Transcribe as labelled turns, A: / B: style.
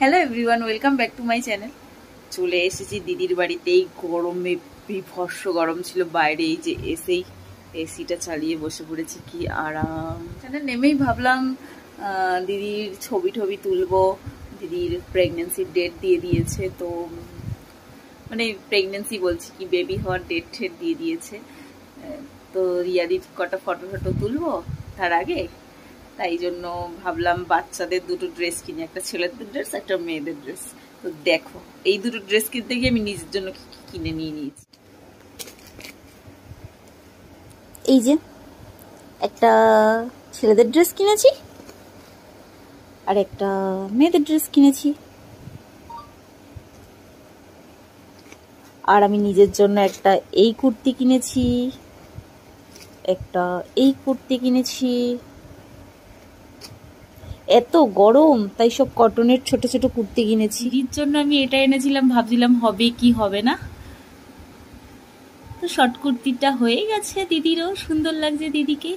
A: Hello everyone, welcome back to my channel. চলে এসেছি দিদির বাড়িতে। এই গরমে বিভৎস গরম ছিল বাইরে, এই যে এসেই এসিটা চালিয়ে বসে পড়েছি, কি আরাম। এখানে নেমেই ভাবলাম দিদির ছবি টবি তুলবো। দিদির প্রেগনেন্সির ডেট দিয়ে দিয়েছে, তো মানে প্রেগনেন্সি বলছি কি, বেবি হওয়ার ডেট ঠেট দিয়ে দিয়েছে। তো রিয়াদির কটা ফটো ফটো তুলবো তার আগে, তাই জন্য ভাবলাম বাচ্চাদের দুটো ড্রেস কিনি, একটা ছেলেদের ড্রেস, একটা মেয়েদের ড্রেস। তো দেখো, এই দুটো ড্রেস কিনতে গিয়ে আমি নিজের জন্য কি কিনে নিয়ে নিয়েছি।
B: এই যে একটা ছেলেদের ড্রেস কিনেছি আর একটা মেয়েদের ড্রেস কিনেছি, আর আমি নিজের জন্য একটা এই কুর্তি কিনেছি, একটা এই কুর্তি কিনেছি। এত গরম তাই সব কটনের ছোট ছোট কুর্তি কিনেছি।
A: দিদির জন্য আমি এটা এনেছিলাম, ভাবছিলাম হবে কি হবে না, তো শর্ট কুর্তিটা হয়ে গেছে। দিদিরও সুন্দর লাগছে দিদিকে।